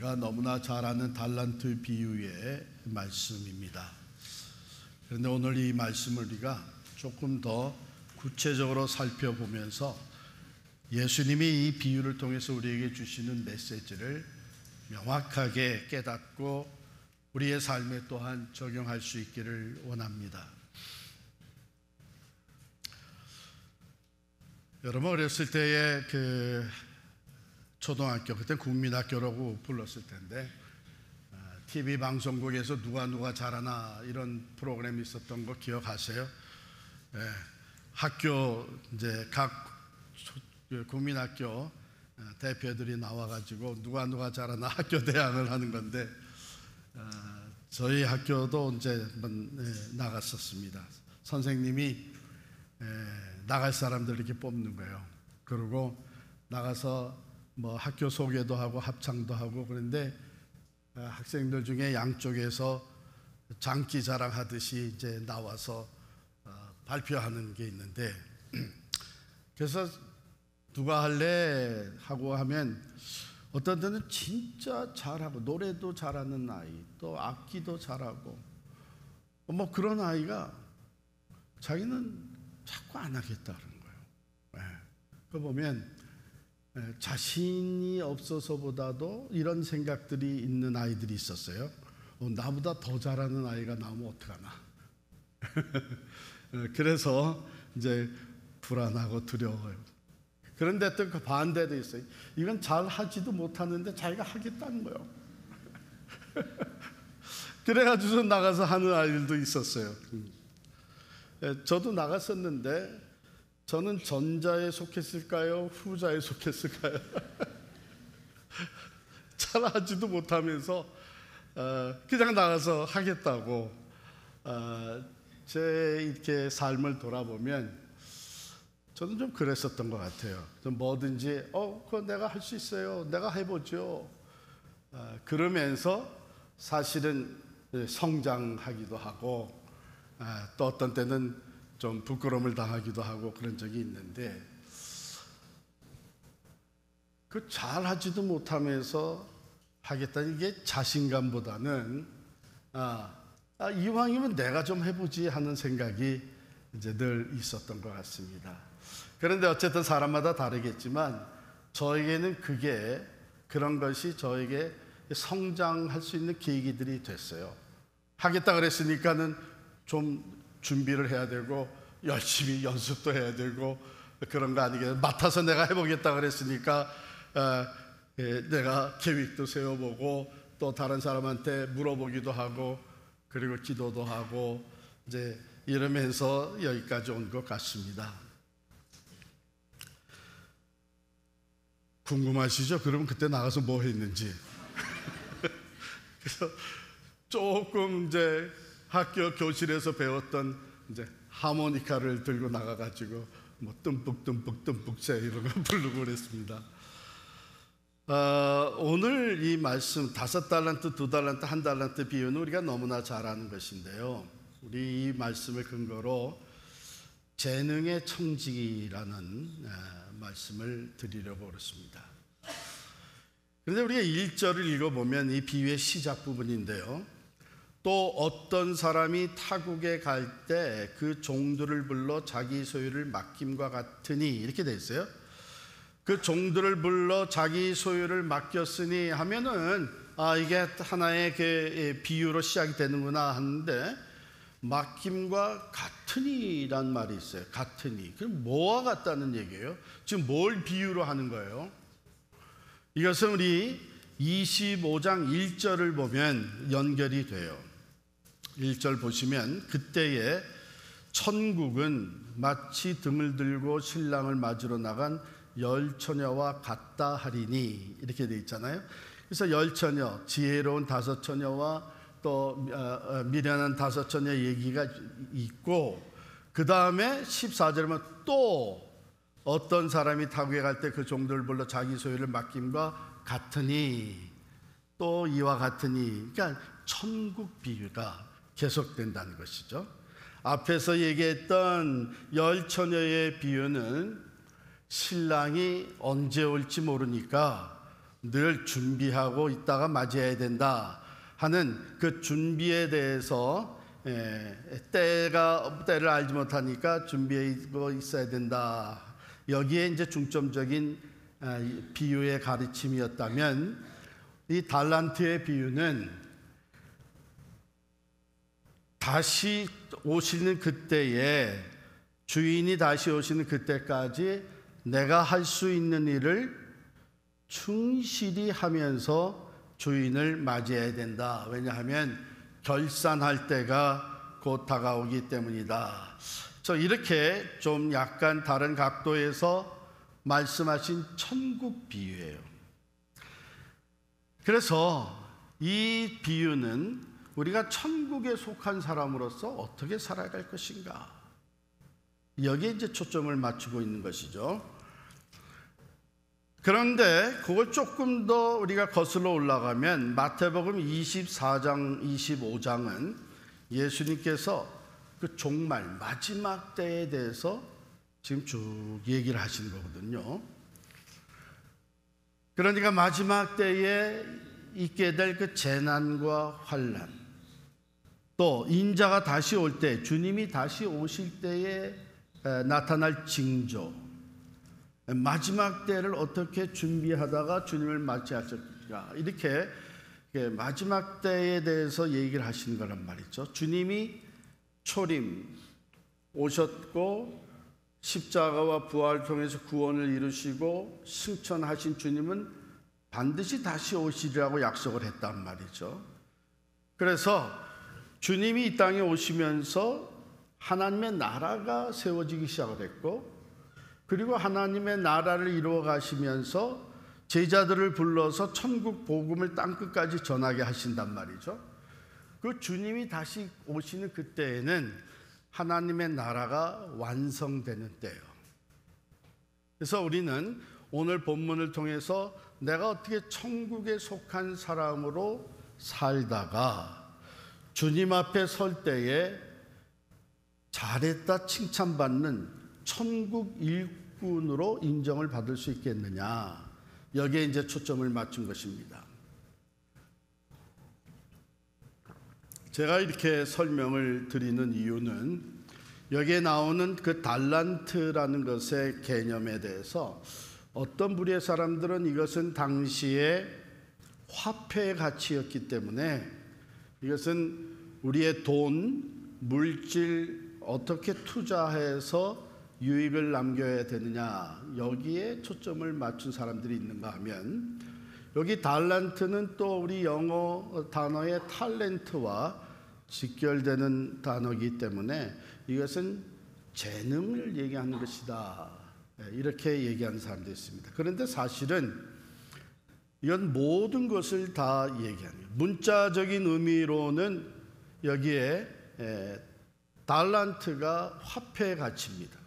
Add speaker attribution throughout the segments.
Speaker 1: 우리가 너무나 잘 아는 달란트 비유의 말씀입니다. 그런데 오늘 이 말씀을 우리가 조금 더 구체적으로 살펴보면서 예수님이 이 비유를 통해서 우리에게 주시는 메시지를 명확하게 깨닫고 우리의 삶에 또한 적용할 수 있기를 원합니다. 여러분 어렸을 때의 초등학교, 그때 국민학교라고 불렀을 텐데 TV 방송국에서 누가 잘하나 이런 프로그램이 있었던 거 기억하세요? 학교 이제 각 국민학교 대표들이 나와가지고 누가 잘하나 학교 대항을 하는 건데 저희 학교도 이제 나갔었습니다. 선생님이 나갈 사람들 이렇게 뽑는 거예요. 그리고 나가서 뭐 학교 소개도 하고 합창도 하고 그런데 학생들 중에 양쪽에서 장기 자랑하듯이 이제 나와서 발표하는 게 있는데 그래서 누가 할래 하고 하면 어떤 데는 진짜 잘하고 노래도 잘하는 아이 또 악기도 잘하고 뭐 그런 아이가 자기는 자꾸 안 하겠다는 거예요. 그거 보면 자신이 없어서보다도 이런 생각들이 있는 아이들이 있었어요. 나보다 더 잘하는 아이가 나오면 어떡하나. 그래서 이제 불안하고 두려워요. 그런데 또 그 반대도 있어요. 이건 잘 하지도 못하는데 자기가 하겠다는 거예요. 그래가지고 나가서 하는 아이들도 있었어요. 저도 나갔었는데 저는 전자에 속했을까요? 후자에 속했을까요? 잘 하지도 못하면서 그냥 나가서 하겠다고 제 이렇게 삶을 돌아보면 저는 좀 그랬었던 것 같아요. 좀 뭐든지 그거 내가 할 수 있어요. 내가 해보죠. 그러면서 사실은 성장하기도 하고 또 어떤 때는 좀 부끄러움을 당하기도 하고 그런 적이 있는데 그 잘하지도 못하면서 하겠다는 게 자신감보다는 이왕이면 내가 좀 해보지 하는 생각이 이제 늘 있었던 것 같습니다. 그런데 어쨌든 사람마다 다르겠지만 저에게는 그런 것이 저에게 성장할 수 있는 계기들이 됐어요. 하겠다 그랬으니까는 좀 준비를 해야 되고 열심히 연습도 해야 되고 그런 거 아니겠어요? 맡아서 내가 해보겠다 그랬으니까 내가 계획도 세워보고 또 다른 사람한테 물어보기도 하고 그리고 기도도 하고 이제 이러면서 여기까지 온 것 같습니다. 궁금하시죠? 그러면 그때 나가서 뭐 했는지. 그래서 조금 이제 학교 교실에서 배웠던 이제 하모니카를 들고 나가가지고 뭐 뜸뿍 이런 거 부르고 그랬습니다. 오늘 이 말씀 5달란트, 2달란트, 1달란트 비유는 우리가 너무나 잘 아는 것인데요. 우리 이 말씀을 근거로 재능의 청지기라는 말씀을 드리려고 그렇습니다. 그런데 우리가 1절을 읽어보면 이 비유의 시작 부분인데요. 또 어떤 사람이 타국에 갈 때 그 종들을 불러 자기 소유를 맡김과 같으니 이렇게 돼 있어요. 그 종들을 불러 자기 소유를 맡겼으니 하면은 이게 하나의 그 비유로 시작이 되는구나 하는데 맡김과 같으니란 말이 있어요. 같으니. 그럼 뭐와 같다는 얘기예요? 지금 뭘 비유로 하는 거예요? 이것은 우리 25장 1절을 보면 연결이 돼요. 1절 보시면 그때에 천국은 마치 등을 들고 신랑을 맞으러 나간 열처녀와 같다 하리니 이렇게 돼 있잖아요. 그래서 열처녀, 지혜로운 5처녀와 또 미련한 5처녀 얘기가 있고 그 다음에 14절에 보면 또 어떤 사람이 타국에 갈 때 그 종들을 불러 자기 소유를 맡김과 같으니 또 이와 같으니 그러니까 천국 비유가 계속된다는 것이죠. 앞에서 얘기했던 열처녀의 비유는 신랑이 언제 올지 모르니까 늘 준비하고 있다가 맞이해야 된다 하는 그 준비에 대해서 때를 알지 못하니까 준비하고 있어야 된다. 여기에 이제 중점적인 비유의 가르침이었다면, 이 달란트의 비유는 다시 오시는 그때에, 주인이 다시 오시는 그때까지 내가 할 수 있는 일을 충실히 하면서 주인을 맞이해야 된다. 왜냐하면 결산할 때가 곧 다가오기 때문이다. 이렇게 좀 약간 다른 각도에서 말씀하신 천국 비유예요. 그래서 이 비유는 우리가 천국에 속한 사람으로서 어떻게 살아갈 것인가, 여기에 이제 초점을 맞추고 있는 것이죠. 그런데 그걸 조금 더 우리가 거슬러 올라가면 마태복음 24장, 25장은 예수님께서 그 종말, 마지막 때에 대해서 지금 쭉 얘기를 하시는 거거든요. 그러니까 마지막 때에 있게 될 그 재난과 환난, 또 인자가 다시 올 때, 주님이 다시 오실 때에 나타날 징조, 마지막 때를 어떻게 준비하다가 주님을 맞이하실까, 이렇게 마지막 때에 대해서 얘기를 하시는 거란 말이죠. 주님이 초림 오셨고 십자가와 부활을 통해서 구원을 이루시고 승천하신 주님은 반드시 다시 오시리라고 약속을 했단 말이죠. 그래서 주님이 이 땅에 오시면서 하나님의 나라가 세워지기 시작을 했고, 그리고 하나님의 나라를 이루어 가시면서 제자들을 불러서 천국 복음을 땅끝까지 전하게 하신단 말이죠. 그 주님이 다시 오시는 그때에는 하나님의 나라가 완성되는 때예요. 그래서 우리는 오늘 본문을 통해서 내가 어떻게 천국에 속한 사람으로 살다가 주님 앞에 설 때에 잘했다 칭찬받는 천국 일꾼으로 인정을 받을 수 있겠느냐, 여기에 이제 초점을 맞춘 것입니다. 제가 이렇게 설명을 드리는 이유는 여기에 나오는 그 달란트라는 것의 개념에 대해서 어떤 부류의 사람들은 이것은 당시의 화폐의 가치였기 때문에 이것은 우리의 돈, 물질 어떻게 투자해서 유익을 남겨야 되느냐, 여기에 초점을 맞춘 사람들이 있는가 하면, 여기 달란트는 또 우리 영어 단어의 탤런트와 직결되는 단어이기 때문에 이것은 재능을 얘기하는 것이다, 이렇게 얘기하는 사람도 있습니다. 그런데 사실은 이건 모든 것을 다 얘기합니다. 문자적인 의미로는 여기에 달란트가 화폐의 가치입니다.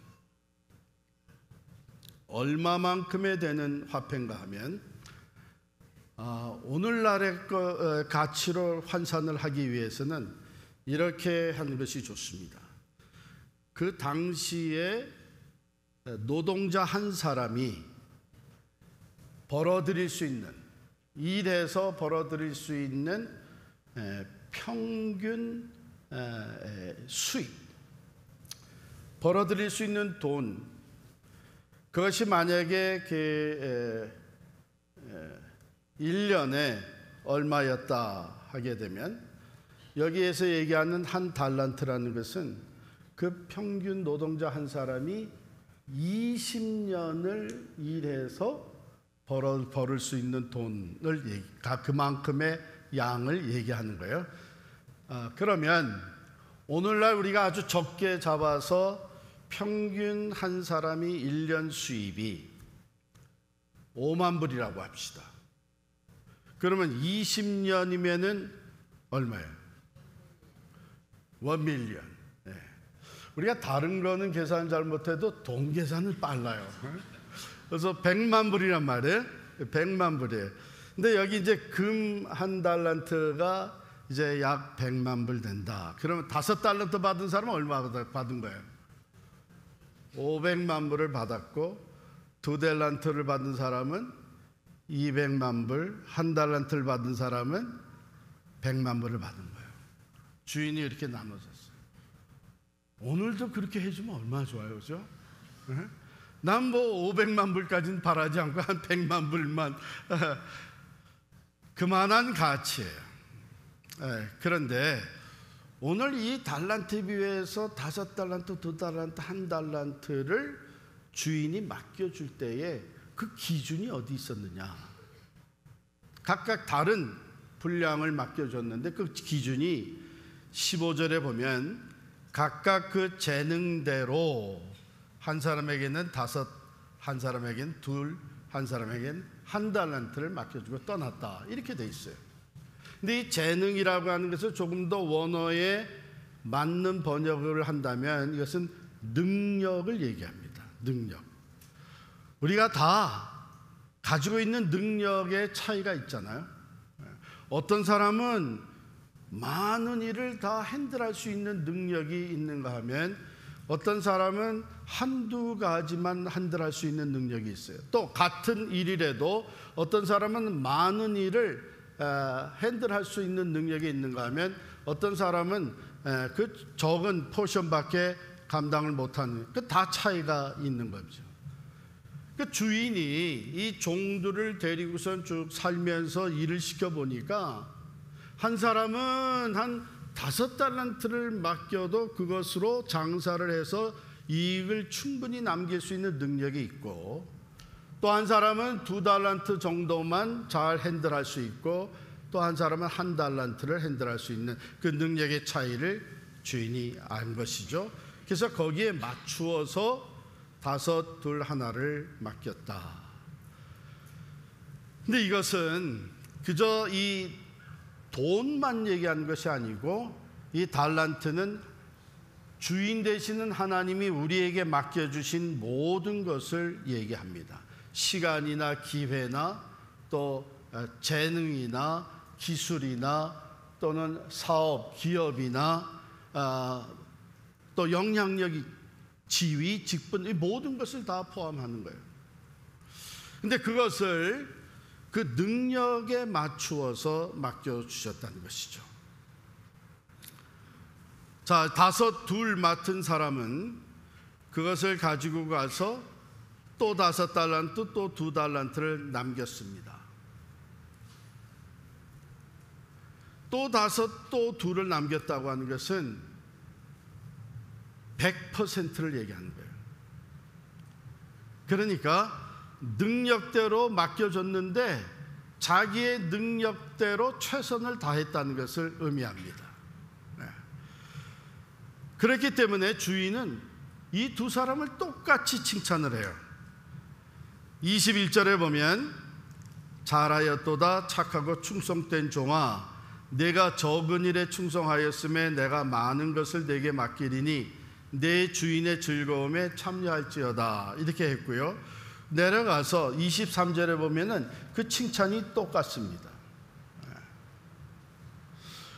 Speaker 1: 얼마만큼에 되는 화폐인가 하면 오늘날의 가치로 환산을 하기 위해서는 이렇게 하는 것이 좋습니다. 그 당시에 노동자 한 사람이 벌어들일 수 있는, 일해서 벌어들일 수 있는 평균 수입, 벌어들일 수 있는 돈, 그것이 만약에 1년에 얼마였다 하게 되면, 여기에서 얘기하는 한 달란트라는 것은 그 평균 노동자 한 사람이 20년을 일해서 벌을 수 있는 돈을, 그만큼의 양을 얘기하는 거예요. 그러면 오늘날 우리가 아주 적게 잡아서 평균 한 사람이 1년 수입이 5만 불이라고 합시다. 그러면 20년이면은 얼마예요? 1 밀리언. 우리가 다른 거는 계산 잘못해도 돈 계산은 빨라요. 그래서 100만 불이란 말이에요. 100만 불이에요. 근데 여기 이제 금 한 달란트가 이제 약 100만 불 된다. 그러면 5달란트 받은 사람은 얼마 받은 거예요? 500만 불을 받았고, 2달란트를 받은 사람은 200만 불, 한 달란트를 받은 사람은 100만 불을 받은 거예요. 주인이 이렇게 나눠졌어요. 오늘도 그렇게 해주면 얼마나 좋아요, 그죠? 난 뭐 500만 불까지는 바라지 않고 한 100만 불만 그만한 가치예요. 그런데 오늘 이 달란트 비유에서 5달란트, 2달란트, 1달란트를 주인이 맡겨줄 때에 그 기준이 어디 있었느냐? 각각 다른 분량을 맡겨줬는데 그 기준이 15절에 보면 각각 그 재능대로 한 사람에게는 5, 한 사람에게는 2, 한 사람에게는 1달란트를 맡겨주고 떠났다, 이렇게 돼 있어요. 근데 이 재능이라고 하는 것을 조금 더 원어에 맞는 번역을 한다면 이것은 능력을 얘기합니다. 능력. 우리가 다 가지고 있는 능력의 차이가 있잖아요. 어떤 사람은 많은 일을 다 핸들할 수 있는 능력이 있는가 하면 어떤 사람은 한두 가지만 핸들할 수 있는 능력이 있어요. 또 같은 일이라도 어떤 사람은 많은 일을 핸들할 수 있는 능력이 있는가 하면 어떤 사람은 그 적은 포션밖에 감당을 못하는, 그 다 차이가 있는 거죠. 그 주인이 이 종들을 데리고선 쭉 살면서 일을 시켜보니까 한 사람은 한 5달란트를 맡겨도 그것으로 장사를 해서 이익을 충분히 남길 수 있는 능력이 있고, 또 한 사람은 2달란트 정도만 잘 핸들할 수 있고, 또 한 사람은 1달란트를 핸들할 수 있는 그 능력의 차이를 주인이 안 것이죠. 그래서 거기에 맞추어서 5, 2, 1를 맡겼다. 근데 이것은 그저 이 돈만 얘기하는 것이 아니고 이 달란트는 주인 되시는 하나님이 우리에게 맡겨주신 모든 것을 얘기합니다. 시간이나 기회나 또 재능이나 기술이나 또는 사업, 기업이나 또 영향력이, 지위, 직분, 이 모든 것을 다 포함하는 거예요. 근데 그것을 그 능력에 맞추어서 맡겨주셨다는 것이죠. 자, 5, 2 맡은 사람은 그것을 가지고 가서 또 5달란트, 또 2달란트를 남겼습니다. 또 5, 또 2를 남겼다고 하는 것은 100%를 얘기하는 거예요. 그러니까 능력대로 맡겨줬는데 자기의 능력대로 최선을 다했다는 것을 의미합니다. 그렇기 때문에 주인은 이 두 사람을 똑같이 칭찬을 해요. 21절에 보면 잘하였도다 착하고 충성된 종아, 내가 적은 일에 충성하였음에 내가 많은 것을 내게 맡기리니 내 주인의 즐거움에 참여할지어다, 이렇게 했고요. 내려가서 23절에 보면은 그 칭찬이 똑같습니다.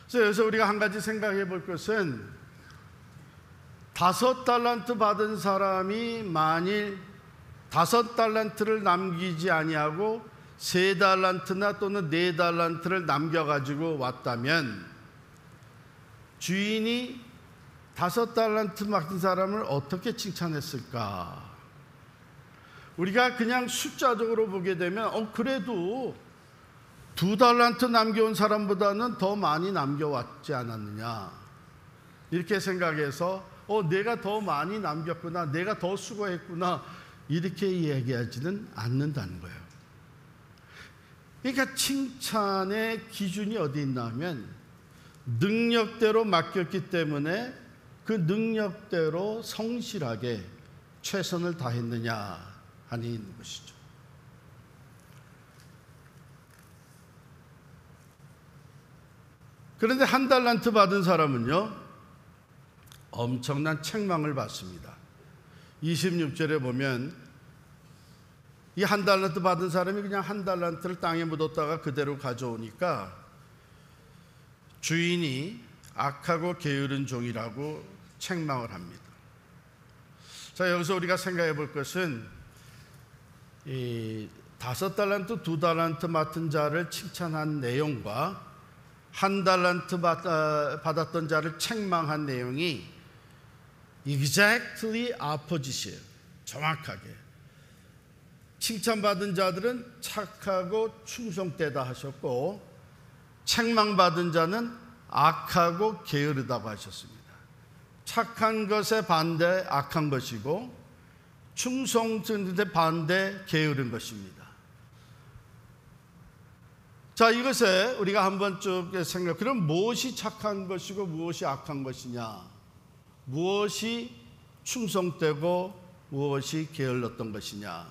Speaker 1: 그래서 여기서 우리가 한 가지 생각해 볼 것은 5달란트 받은 사람이 만일 5달란트를 남기지 아니하고 3달란트나 또는 4달란트를 남겨가지고 왔다면 주인이 5달란트 맡은 사람을 어떻게 칭찬했을까? 우리가 그냥 숫자적으로 보게 되면 그래도 2달란트 남겨온 사람보다는 더 많이 남겨왔지 않았느냐, 이렇게 생각해서 내가 더 많이 남겼구나, 내가 더 수고했구나, 이렇게 얘기하지는 않는다는 거예요. 그러니까 칭찬의 기준이 어디 있나 하면 능력대로 맡겼기 때문에 그 능력대로 성실하게 최선을 다했느냐 하니 있는 것이죠. 그런데 1달란트 받은 사람은요, 엄청난 책망을 받습니다. 26절에 보면 이 1달란트 받은 사람이 그냥 1달란트를 땅에 묻었다가 그대로 가져오니까 주인이 악하고 게으른 종이라고 책망을 합니다. 자, 여기서 우리가 생각해 볼 것은 이 5달란트, 2달란트 맡은 자를 칭찬한 내용과 1달란트 받았던 자를 책망한 내용이 exactly opposite이에요. 정확하게. 칭찬받은 자들은 착하고 충성되다 하셨고, 책망받은 자는 악하고 게으르다고 하셨습니다. 착한 것에 반대 악한 것이고, 충성되는데 반대 게으른 것입니다. 자, 이것에 우리가 한번 쭉 생각. 그럼 무엇이 착한 것이고 무엇이 악한 것이냐? 무엇이 충성되고 무엇이 게을렀던 것이냐?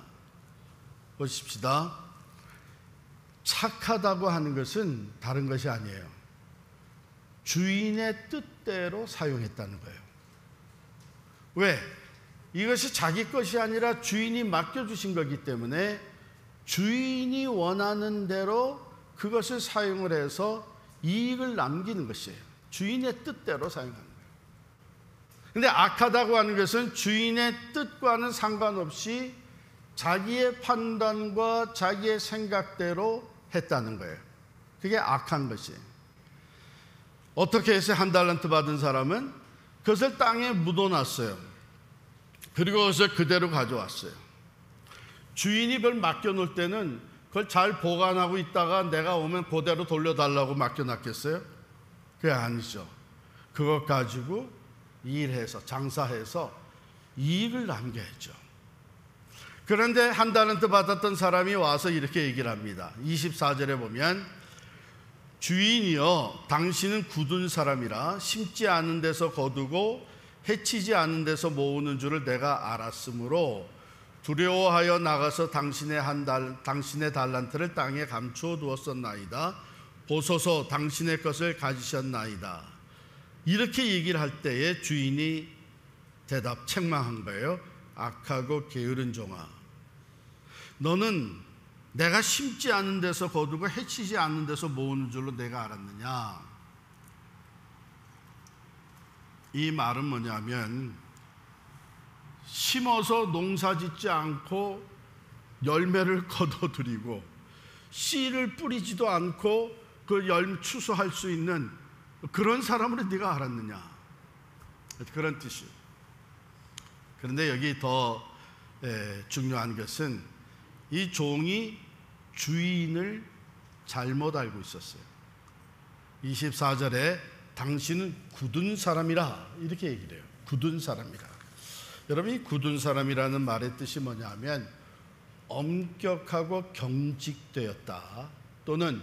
Speaker 1: 보십시다. 착하다고 하는 것은 다른 것이 아니에요. 주인의 뜻대로 사용했다는 거예요. 왜? 이것이 자기 것이 아니라 주인이 맡겨주신 거기 때문에 주인이 원하는 대로 그것을 사용을 해서 이익을 남기는 것이에요. 주인의 뜻대로 사용하는 거예요. 그런데 악하다고 하는 것은 주인의 뜻과는 상관없이 자기의 판단과 자기의 생각대로 했다는 거예요. 그게 악한 것이에요. 어떻게 해서 1달란트 받은 사람은 그것을 땅에 묻어놨어요. 그리고 그것을 그대로 가져왔어요. 주인이 그걸 맡겨놓을 때는 그걸 잘 보관하고 있다가 내가 오면 그대로 돌려달라고 맡겨놨겠어요? 그게 아니죠. 그것 가지고 일해서 장사해서 이익을 남겨야죠. 그런데 1달란트 받았던 사람이 와서 이렇게 얘기를 합니다. 24절에 보면 주인이여 당신은 굳은 사람이라 심지 않은 데서 거두고 해치지 않은 데서 모으는 줄을 내가 알았으므로 두려워하여 나가서 당신의 달란트를 땅에 감추어 두었었나이다. 보소서 당신의 것을 가지셨나이다. 이렇게 얘기를 할 때에 주인이 책망한 거예요. 악하고 게으른 종아, 너는 내가 심지 않은 데서 거두고 해치지 않는 데서 모으는 줄로 내가 알았느냐? 이 말은 뭐냐면 심어서 농사 짓지 않고 열매를 거둬들이고 씨를 뿌리지도 않고 그 열매 추수할 수 있는 그런 사람으로 네가 알았느냐? 그런 뜻이에요. 그런데 여기 더 중요한 것은 이 종이 주인을 잘못 알고 있었어요. 24절에 당신은 굳은 사람이라 이렇게 얘기를 해요. 굳은 사람이라. 여러분, 이 굳은 사람이라는 말의 뜻이 뭐냐면 엄격하고 경직되었다, 또는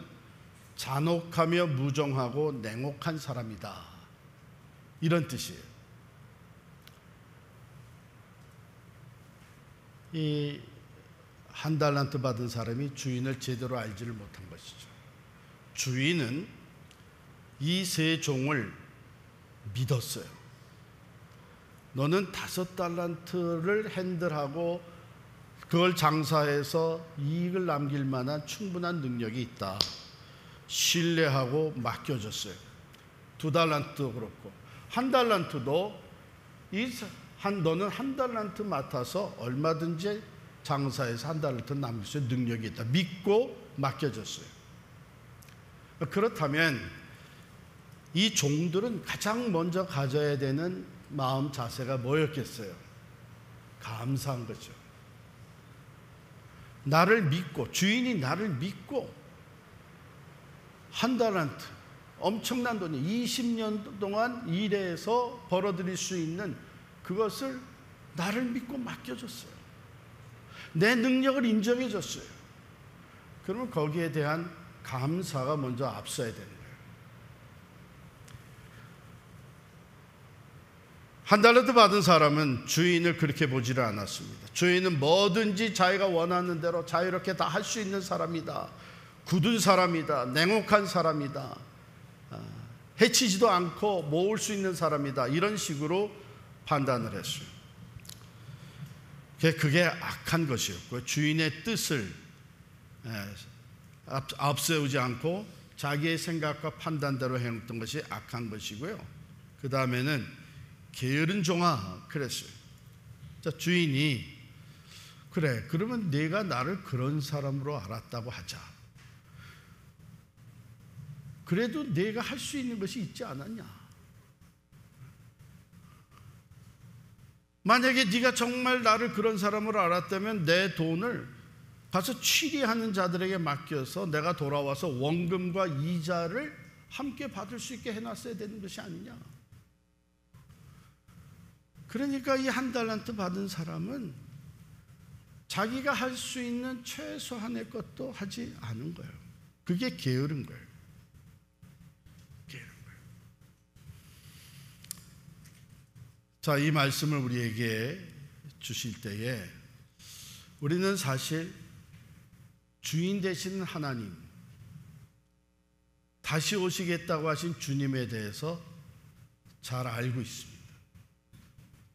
Speaker 1: 잔혹하며 무정하고 냉혹한 사람이다, 이런 뜻이에요. 이 1달란트 받은 사람이 주인을 제대로 알지를 못한 것이죠. 주인은 이 세 종을 믿었어요. 너는 5달란트를 핸들하고 그걸 장사해서 이익을 남길 만한 충분한 능력이 있다. 신뢰하고 맡겨줬어요. 2달란트도 그렇고 1달란트도 너는 1달란트 맡아서 얼마든지 장사해서 1달란트 남길 수 있는 능력이 있다. 믿고 맡겨줬어요. 그렇다면 이 종들은 가장 먼저 가져야 되는 마음 자세가 뭐였겠어요? 감사한 거죠. 나를 믿고, 주인이 나를 믿고 1달란트, 엄청난 돈이 20년 동안 일해서 벌어들일 수 있는 그것을 나를 믿고 맡겨줬어요. 내 능력을 인정해줬어요. 그러면 거기에 대한 감사가 먼저 앞서야 되는 거예요. 1달란트 받은 사람은 주인을 그렇게 보지를 않았습니다. 주인은 뭐든지 자기가 원하는 대로 자유롭게 다 할 수 있는 사람이다. 굳은 사람이다. 냉혹한 사람이다. 해치지도 않고 모을 수 있는 사람이다. 이런 식으로 판단을 했어요. 그게 악한 것이었고, 주인의 뜻을 앞세우지 않고 자기의 생각과 판단대로 행했던 것이 악한 것이고요. 그 다음에는 게으른 종아 그랬어요. 자, 주인이 그래, 그러면 내가 나를 그런 사람으로 알았다고 하자. 그래도 내가 할 수 있는 것이 있지 않았냐? 만약에 네가 정말 나를 그런 사람으로 알았다면 내 돈을 가서 취리하는 자들에게 맡겨서 내가 돌아와서 원금과 이자를 함께 받을 수 있게 해놨어야 되는 것이 아니냐? 그러니까 이 한 달란트 받은 사람은 자기가 할 수 있는 최소한의 것도 하지 않은 거예요. 그게 게으른 거예요. 게으른 거예요. 자, 이 말씀을 우리에게 주실 때에 우리는 사실 주인 되시는 하나님, 다시 오시겠다고 하신 주님에 대해서 잘 알고 있습니다.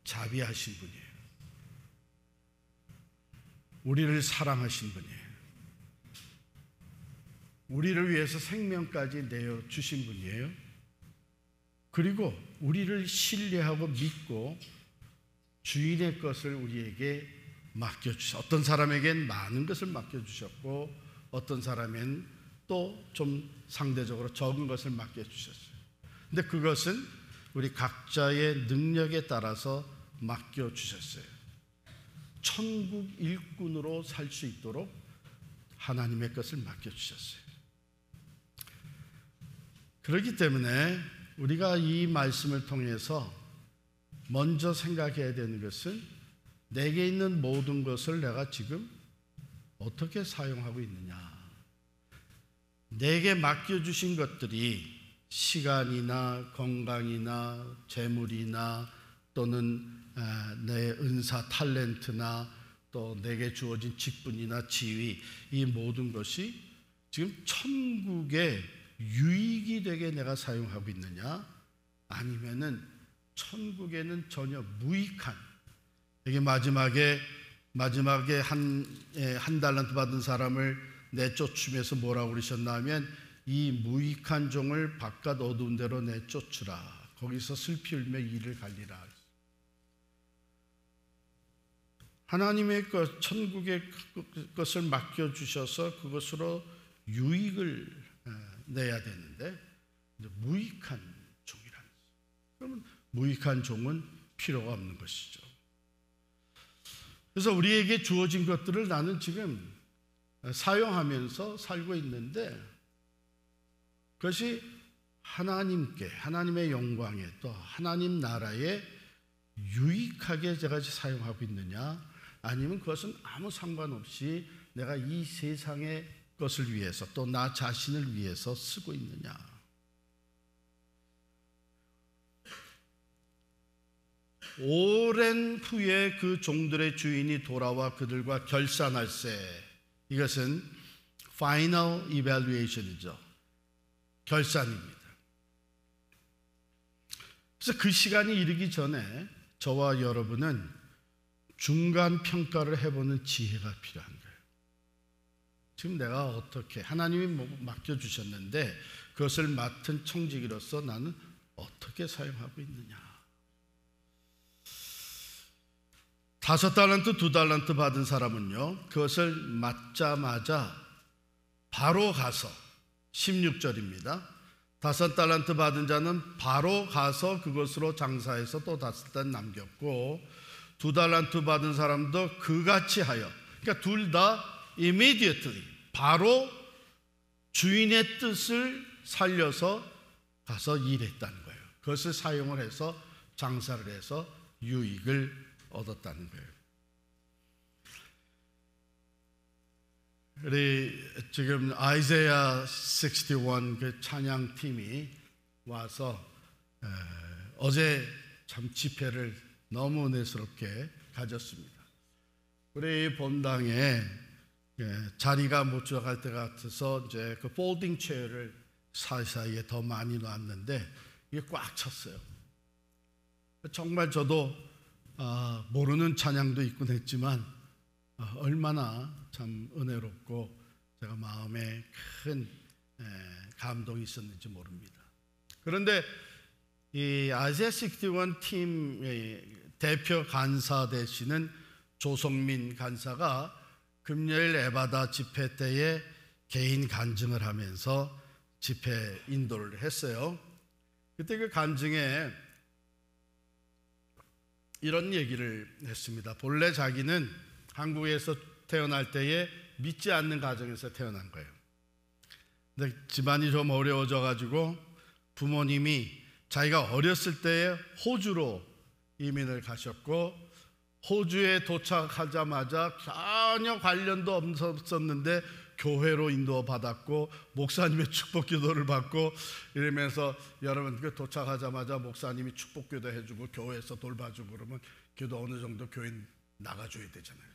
Speaker 1: 자비하신 분이에요. 우리를 사랑하신 분이에요. 우리를 위해서 생명까지 내어 주신 분이에요. 그리고 우리를 신뢰하고 믿고 주인의 것을 우리에게 맡겨주셨어요. 어떤 사람에겐 많은 것을 맡겨주셨고 어떤 사람엔 또 좀 상대적으로 적은 것을 맡겨주셨어요. 근데 그것은 우리 각자의 능력에 따라서 맡겨주셨어요. 천국 일꾼으로 살 수 있도록 하나님의 것을 맡겨주셨어요. 그렇기 때문에 우리가 이 말씀을 통해서 먼저 생각해야 되는 것은 내게 있는 모든 것을 내가 지금 어떻게 사용하고 있느냐. 내게 맡겨주신 것들이 시간이나 건강이나 재물이나 또는 내 은사, 탤런트나 또 내게 주어진 직분이나 지위, 이 모든 것이 지금 천국의 유익이 되게 내가 사용하고 있느냐, 아니면은 천국에는 전혀 무익한, 여기 마지막에 한 달란트 받은 사람을 내쫓으면서 뭐라고 그러셨나 하면 이 무익한 종을 바깥 어두운 데로 내쫓으라. 거기서 슬피 울며 이를 갈리라. 하나님의 것, 천국의 것을 맡겨주셔서 그것으로 유익을 내야 되는데 무익한 종이라는 거죠. 그러면 무익한 종은 필요가 없는 것이죠. 그래서 우리에게 주어진 것들을 나는 지금 사용하면서 살고 있는데 그것이 하나님께, 하나님의 영광에 또 하나님 나라에 유익하게 제가 사용하고 있느냐, 아니면 그것은 아무 상관없이 내가 이 세상의 것을 위해서 또 나 자신을 위해서 쓰고 있느냐. 오랜 후에 그 종들의 주인이 돌아와 그들과 결산할세. 이것은 final evaluation이죠. 결산입니다. 그래서 그 시간이 이르기 전에 저와 여러분은 중간 평가를 해보는 지혜가 필요한 거예요. 지금 내가 어떻게, 하나님이 맡겨주셨는데 그것을 맡은 청지기로서 나는 어떻게 사용하고 있느냐. 5달란트, 2달란트 받은 사람은요, 그것을 맡자마자 바로 가서, 16절입니다. 5달란트 받은 자는 바로 가서 그것으로 장사해서 또 5달 남겼고, 2달란트 받은 사람도 그같이 하여, 그러니까 둘 다 immediately, 바로 주인의 뜻을 살려서 가서 일했다는 거예요. 그것을 사용을 해서 장사를 해서 유익을 얻었다는 거예요. 우리 지금 아이자야 61 그 찬양팀이 와서 어제 참 집회를 너무 은혜스럽게 가졌습니다. 우리 본당에 자리가 못 들어갈 때 같아서 이제 그 폴딩 체어를 사이사이에 더 많이 놨는데 이게 꽉 찼어요. 정말 저도 모르는 찬양도 있곤 했지만 얼마나 참 은혜롭고 제가 마음에 큰 감동이 있었는지 모릅니다. 그런데 이 아이자야 61 팀의 대표 간사 되시는 조성민 간사가 금요일 에바다 집회 때에 개인 간증을 하면서 집회 인도를 했어요. 그때 그 간증에 이런 얘기를 했습니다. 본래 자기는 한국에서 태어날 때에 믿지 않는 가정에서 태어난 거예요. 근데 집안이 좀 어려워져 가지고 부모님이 자기가 어렸을 때에 호주로 이민을 가셨고, 호주에 도착하자마자 전혀 관련도 없었는데 교회로 인도받았고 목사님의 축복 기도를 받고 이러면서, 여러분 그 도착하자마자 목사님이 축복 기도 해주고 교회에서 돌봐주고 그러면 그래도 어느 정도 교회 나가줘야 되잖아요.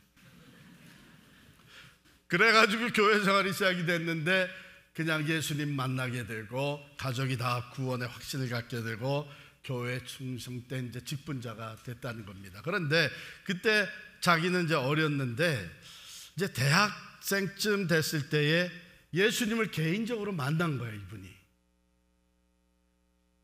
Speaker 1: 그래가지고 교회 생활이 시작이 됐는데 그냥 예수님 만나게 되고 가족이 다 구원의 확신을 갖게 되고 교회에 충성된 이제 직분자가 됐다는 겁니다. 그런데 그때 자기는 이제 어렸는데 이제 대학생쯤 됐을 때에 예수님을 개인적으로 만난 거예요, 이분이.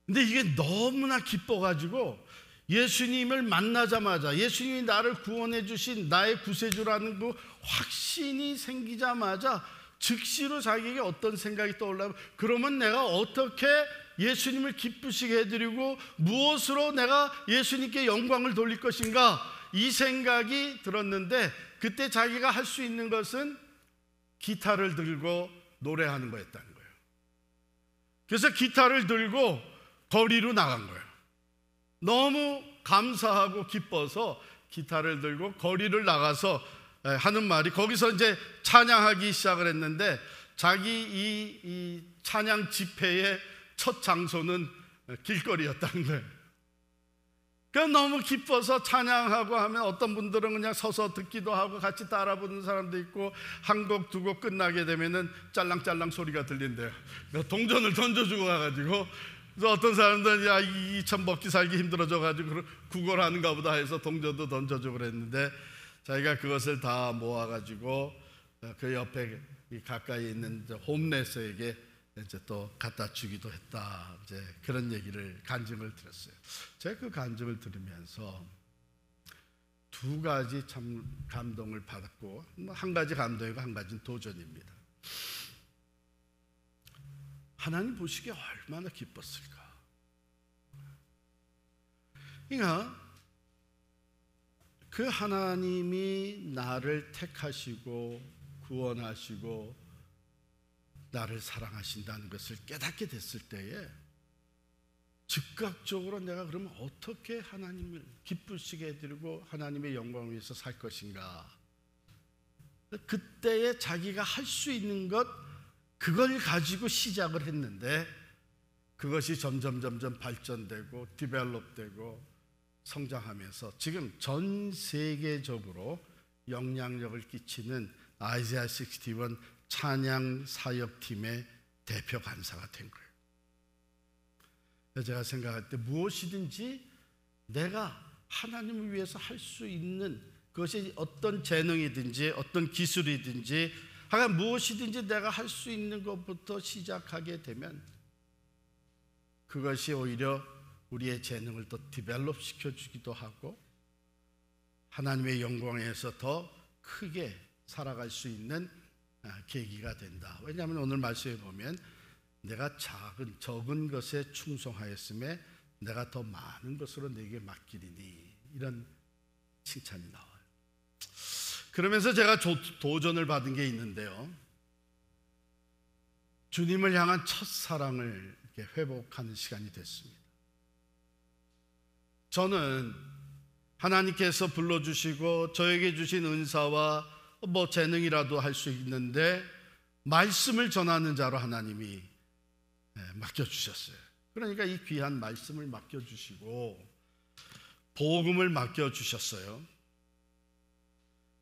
Speaker 1: 근데 이게 너무나 기뻐가지고 예수님을 만나자마자 예수님이 나를 구원해 주신 나의 구세주라는 그 확신이 생기자마자 즉시로 자기에게 어떤 생각이 떠올라면, 그러면 내가 어떻게 예수님을 기쁘시게 해드리고 무엇으로 내가 예수님께 영광을 돌릴 것인가, 이 생각이 들었는데 그때 자기가 할 수 있는 것은 기타를 들고 노래하는 거였다는 거예요. 그래서 기타를 들고 거리로 나간 거예요. 너무 감사하고 기뻐서 기타를 들고 거리를 나가서 하는 말이, 거기서 이제 찬양하기 시작을 했는데 자기 이 찬양 집회의 첫 장소는 길거리였다는 거예요. 그러니까 너무 기뻐서 찬양하고 하면 어떤 분들은 그냥 서서 듣기도 하고 같이 따라 부르는 사람도 있고, 한 곡 두 곡 끝나게 되면은 짤랑짤랑 소리가 들린대요. 동전을 던져주고 가가지고, 그래서 어떤 사람들은 야, 이 참 먹기 살기 힘들어져가지고 구걸하는가 보다 해서 동전도 던져주고 그랬는데, 자기가 그것을 다 모아가지고 그 옆에 가까이 있는 홈레스에게 이제 또 갖다 주기도 했다. 이제 그런 얘기를, 간증을 들었어요. 제가 그 간증을 들으면서 두 가지 참 감동을 받았고, 한 가지 감동이고 한 가지는 도전입니다. 하나님 보시기에 얼마나 기뻤을까. 그러니까 그 하나님이 나를 택하시고 구원하시고 나를 사랑하신다는 것을 깨닫게 됐을 때에 즉각적으로 내가 그러면 어떻게 하나님을 기쁘시게 해드리고 하나님의 영광을 위해서 살 것인가. 그때에 자기가 할 수 있는 것, 그걸 가지고 시작을 했는데 그것이 점점 발전되고 디벨롭되고 성장하면서 지금 전 세계적으로 영향력을 끼치는 아이자야 61 찬양 사역팀의 대표 간사가 된 거예요. 제가 생각할 때 무엇이든지 내가 하나님을 위해서 할 수 있는 그것이 어떤 재능이든지 어떤 기술이든지 하여간 무엇이든지 내가 할 수 있는 것부터 시작하게 되면 그것이 오히려 우리의 재능을 더 디벨롭 시켜주기도 하고 하나님의 영광에서 더 크게 살아갈 수 있는 계기가 된다. 왜냐하면 오늘 말씀에 보면 내가 적은 것에 충성하였음에 내가 더 많은 것으로 내게 맡기리니, 이런 칭찬이 나와요. 그러면서 제가 도전을 받은 게 있는데요, 주님을 향한 첫사랑을 이렇게 회복하는 시간이 됐습니다. 저는 하나님께서 불러주시고 저에게 주신 은사와 재능이라도 할 수 있는데 말씀을 전하는 자로 하나님이 맡겨주셨어요. 그러니까 이 귀한 말씀을 맡겨주시고 복음을 맡겨주셨어요.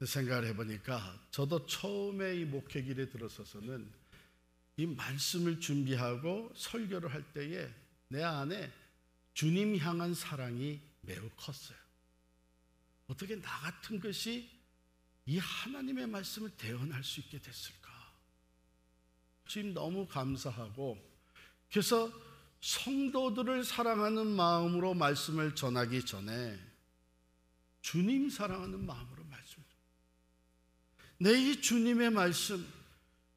Speaker 1: 생각을 해보니까 저도 처음에 이 목회길에 들어서서는 이 말씀을 준비하고 설교를 할 때에 내 안에 주님 향한 사랑이 매우 컸어요. 어떻게 나 같은 것이 이 하나님의 말씀을 대언할 수 있게 됐을까? 지금 너무 감사하고, 그래서 성도들을 사랑하는 마음으로 말씀을 전하기 전에 주님 사랑하는 마음으로 말씀을 내 이 주님의 말씀,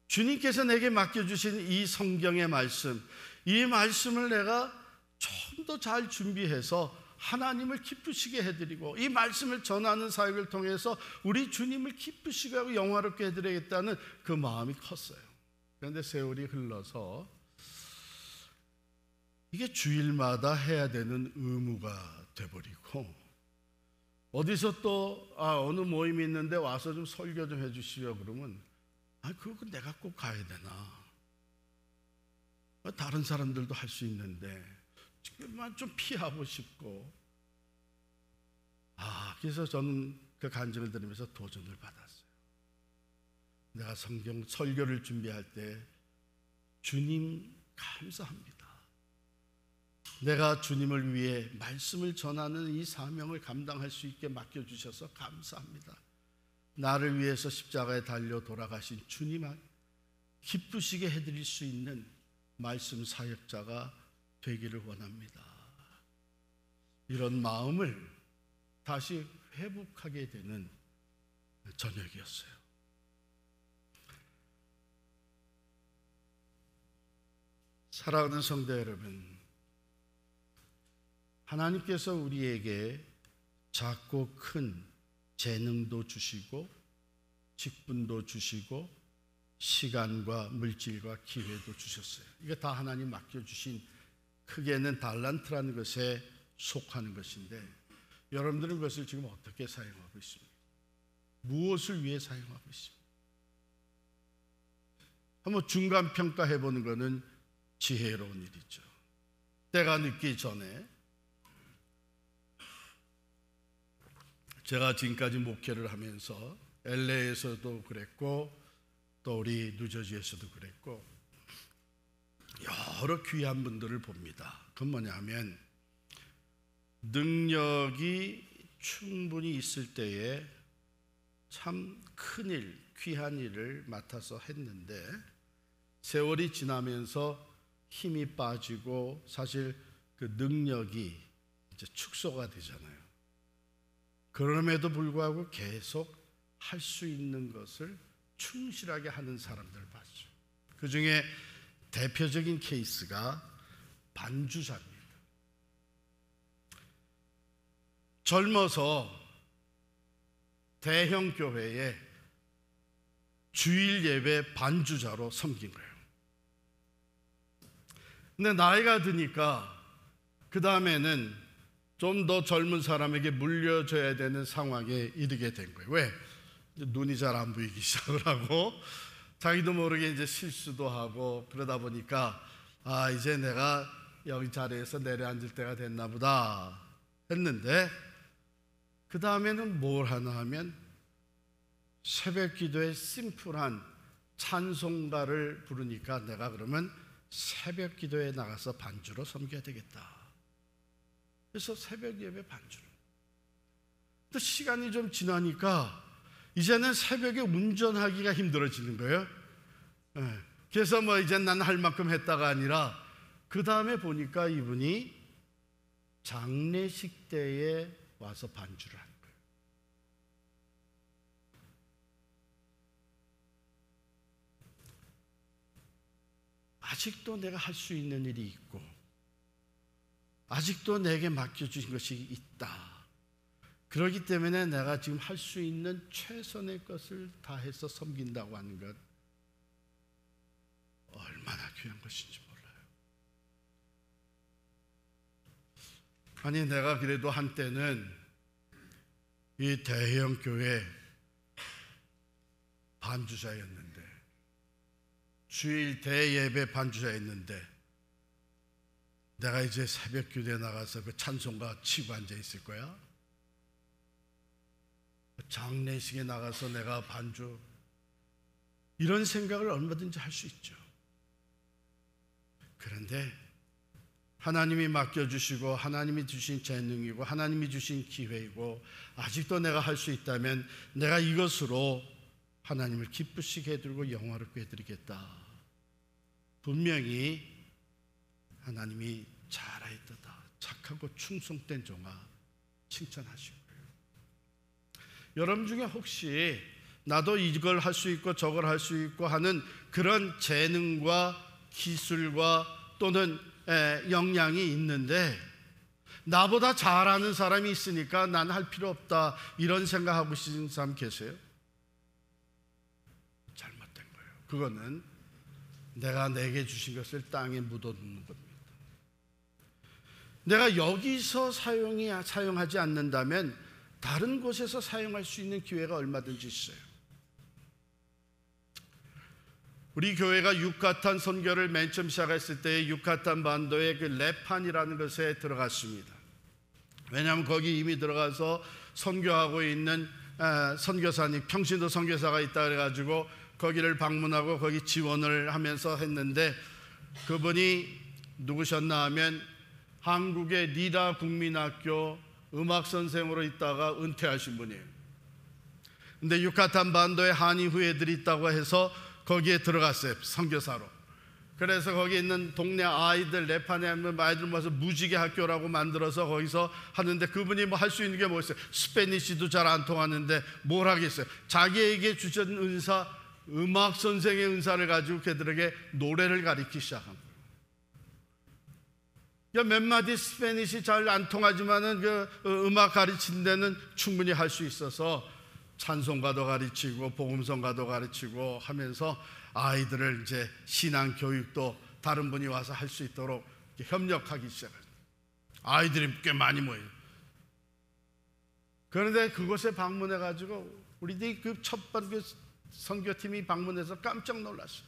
Speaker 1: 주님께서 내게 맡겨주신 이 성경의 말씀, 이 말씀을 내가 좀 더 잘 준비해서 하나님을 기쁘시게 해드리고 이 말씀을 전하는 사역을 통해서 우리 주님을 기쁘시게 하고 영화롭게 해드리겠다는 그 마음이 컸어요. 그런데 세월이 흘러서 이게 주일마다 해야 되는 의무가 돼버리고, 어디서 또 어느 모임이 있는데 와서 좀 설교 좀 해주시려 그러면 그거 내가 꼭 가야 되나? 다른 사람들도 할 수 있는데 좀 피하고 싶고, 그래서 저는 그 간증을 들으면서 도전을 받았어요. 내가 성경 설교를 준비할 때 주님 감사합니다. 내가 주님을 위해 말씀을 전하는 이 사명을 감당할 수 있게 맡겨주셔서 감사합니다. 나를 위해서 십자가에 달려 돌아가신 주님 기쁘시게 해드릴 수 있는 말씀 사역자가 되기를 원합니다. 이런 마음을 다시 회복하게 되는 저녁이었어요. 사랑하는 성도 여러분, 하나님께서 우리에게 작고 큰 재능도 주시고 직분도 주시고 시간과 물질과 기회도 주셨어요. 이게 다 하나님 맡겨주신, 크게는 달란트라는 것에 속하는 것인데, 여러분들은 그것을 지금 어떻게 사용하고 있습니까? 무엇을 위해 사용하고 있습니까? 한번 중간 평가해 보는 것은 지혜로운 일이죠. 때가 늦기 전에, 제가 지금까지 목회를 하면서 LA에서도 그랬고 또 우리 뉴저지에서도 그랬고 여러 귀한 분들을 봅니다. 그건 뭐냐면 능력이 충분히 있을 때에 참 큰일, 귀한 일을 맡아서 했는데 세월이 지나면서 힘이 빠지고 사실 그 능력이 이제 축소가 되잖아요. 그럼에도 불구하고 계속 할 수 있는 것을 충실하게 하는 사람들을 봤죠. 그 중에 대표적인 케이스가 반주자입니다. 젊어서 대형 교회에 주일 예배 반주자로 섬긴 거예요. 근데 나이가 드니까 그 다음에는 좀 더 젊은 사람에게 물려줘야 되는 상황에 이르게 된 거예요. 왜? 눈이 잘 안 보이기 시작을 하고 자기도 모르게 이제 실수도 하고 그러다 보니까 이제 내가 여기 자리에서 내려앉을 때가 됐나 보다 했는데, 그 다음에는 뭘 하나 하면 새벽 기도에 심플한 찬송가를 부르니까 내가 그러면 새벽 기도에 나가서 반주로 섬겨야 되겠다. 그래서 새벽 예배 반주로. 또 시간이 좀 지나니까 이제는 새벽에 운전하기가 힘들어지는 거예요. 그래서 뭐 이제 난 할 만큼 했다가 아니라 그 다음에 보니까 이분이 장례식 때에 와서 반주를 하는 거예요. 아직도 내가 할 수 있는 일이 있고 아직도 내게 맡겨주신 것이 있다. 그렇기 때문에 내가 지금 할 수 있는 최선의 것을 다해서 섬긴다고 하는 것, 얼마나 귀한 것인지 몰라요. 아니 내가 그래도 한때는 이 대형 교회 반주자였는데, 주일 대예배 반주자였는데 내가 이제 새벽 기도에 나가서 그 찬송가 치고 앉아 있을 거야? 장례식에 나가서 내가 반주, 이런 생각을 얼마든지 할 수 있죠. 그런데 하나님이 맡겨주시고 하나님이 주신 재능이고 하나님이 주신 기회이고 아직도 내가 할 수 있다면 내가 이것으로 하나님을 기쁘시게 해드리고 영화롭게 해드리겠다. 분명히 하나님이 잘하였다, 착하고 충성된 종아 칭찬하시고, 여러분 중에 혹시 나도 이걸 할 수 있고 저걸 할 수 있고 하는 그런 재능과 기술과 또는 역량이 있는데 나보다 잘하는 사람이 있으니까 난 할 필요 없다, 이런 생각하고 계신 사람 계세요? 잘못된 거예요. 그거는 내가 내게 주신 것을 땅에 묻어두는 겁니다. 내가 여기서 사용하지 않는다면 다른 곳에서 사용할 수 있는 기회가 얼마든지 있어요. 우리 교회가 유카탄 선교를 맨 처음 시작했을 때 유카탄 반도의 그 레판이라는 것에 들어갔습니다. 왜냐하면 거기 이미 들어가서 선교하고 있는 선교사님, 평신도 선교사가 있다 그래가지고 거기를 방문하고 거기 지원을 하면서 했는데, 그분이 누구셨나 하면 한국의 리다 국민학교 음악 선생으로 있다가 은퇴하신 분이에요. 근데 유카탄 반도에 한인 후예들이 있다고 해서 거기에 들어갔어요, 선교사로. 그래서 거기 있는 동네 아이들, 레판에 있는 아이들 모아서 무지개 학교라고 만들어서 거기서 하는데, 그분이 뭐 할 수 있는 게 뭐 있어요? 스페니쉬도 잘 안 통하는데 뭘 하겠어요? 자기에게 주신 은사, 음악 선생의 은사를 가지고 그들에게 노래를 가르치기 시작한 거예요. 몇 마디 스페니쉬 잘 안 통하지만은 그 음악 가르치는 데는 충분히 할 수 있어서 찬송가도 가르치고 복음성가도 가르치고 하면서 아이들을 이제 신앙 교육도 다른 분이 와서 할 수 있도록 협력하기 시작해요. 아이들이 꽤 많이 모여요. 그런데 그곳에 방문해 가지고 우리들이 그 첫 번째 선교팀이 방문해서 깜짝 놀랐어요.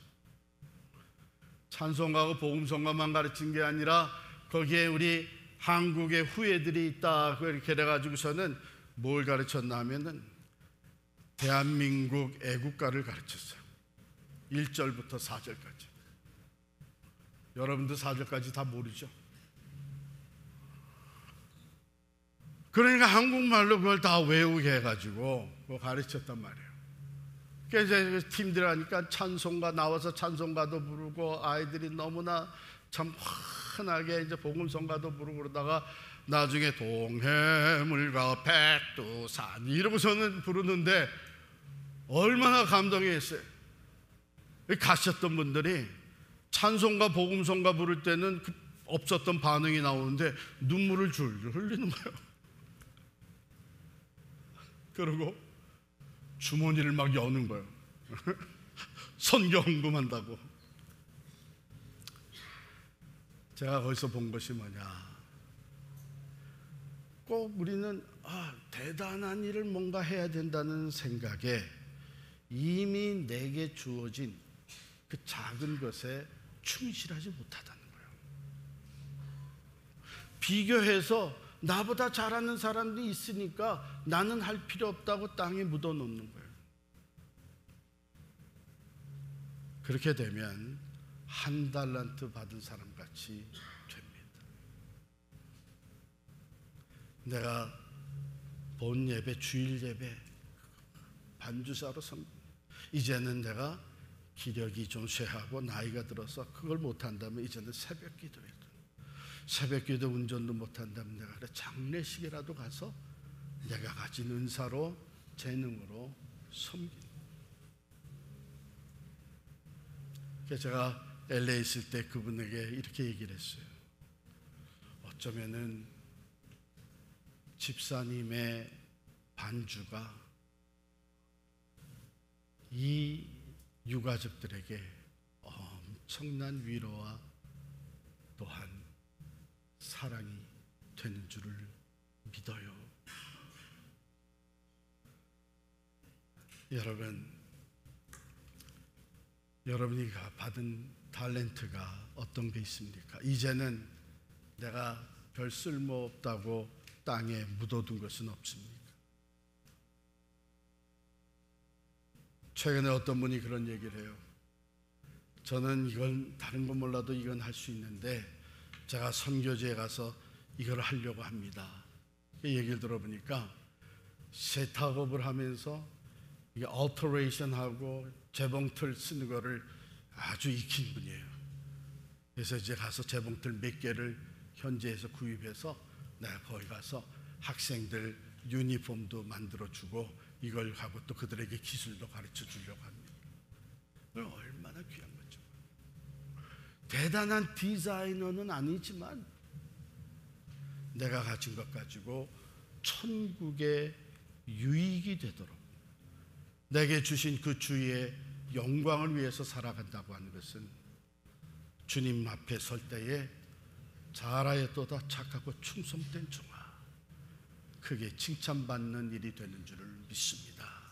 Speaker 1: 찬송가하고 복음성가만 가르친 게 아니라 거기에 우리 한국의 후예들이 있다, 그렇게 해가지고서는 뭘 가르쳤나 하면은 대한민국 애국가를 가르쳤어요. 1절부터 4절까지. 여러분들 4절까지 다 모르죠? 그러니까 한국말로 그걸 다 외우게 해가지고 그거 가르쳤단 말이에요. 그래서 이제 팀들 하니까 찬송가 나와서 찬송가도 부르고 아이들이 너무나 참 환하게 이제 복음성가도 부르고 그러다가 나중에 동해물과 백두산 이러고서는 부르는데 얼마나 감동했어요. 가셨던 분들이 찬송가 복음성가 부를 때는 없었던 반응이 나오는데 눈물을 줄줄 흘리는 거예요. 그리고 주머니를 막 여는 거예요. 선교 헌금한다고. 제가 거기서 본 것이 뭐냐, 꼭 우리는 대단한 일을 뭔가 해야 된다는 생각에 이미 내게 주어진 그 작은 것에 충실하지 못하다는 거예요. 비교해서 나보다 잘하는 사람들이 있으니까 나는 할 필요 없다고 땅에 묻어놓는 거예요. 그렇게 되면 한 달란트 받은 사람 같이 됩니다. 내가 본 예배, 주일 예배 반주사로 이제는 내가 기력이 좀 쇠하고 나이가 들어서 그걸 못한다면 이제는 새벽 기도해요. 새벽 기도 운전도 못한다면 내가 그래 장례식이라도 가서 내가 가진 은사로 재능으로 섬기는. 그래서 제가 LA 있을 때 그분에게 이렇게 얘기를 했어요. 어쩌면은 집사님의 반주가 이 유가족들에게 엄청난 위로와 또한 사랑이 되는 줄을 믿어요. 여러분이 받은 탤런트가 어떤 게 있습니까? 이제는 내가 별 쓸모없다고 땅에 묻어둔 것은 없습니까? 최근에 어떤 분이 그런 얘기를 해요. 저는 이건 다른 건 몰라도 이건 할 수 있는데 제가 선교지에 가서 이걸 하려고 합니다. 그 얘기를 들어보니까 세탁업을 하면서 이게 얼터레이션하고 재봉틀 쓰는 거를 아주 익힌 분이에요. 그래서 이제 가서 재봉틀 몇 개를 현지에서 구입해서 내가 거기 가서 학생들 유니폼도 만들어주고 이걸 하고 또 그들에게 기술도 가르쳐 주려고 합니다. 얼마나 귀한 거죠. 대단한 디자이너는 아니지만 내가 가진 것 가지고 천국의 유익이 되도록 내게 주신 그 주의 영광을 위해서 살아간다고 하는 것은 주님 앞에 설 때에 잘하였도다 착하고 충성된 종아, 크게 칭찬받는 일이 되는 줄을 믿습니다.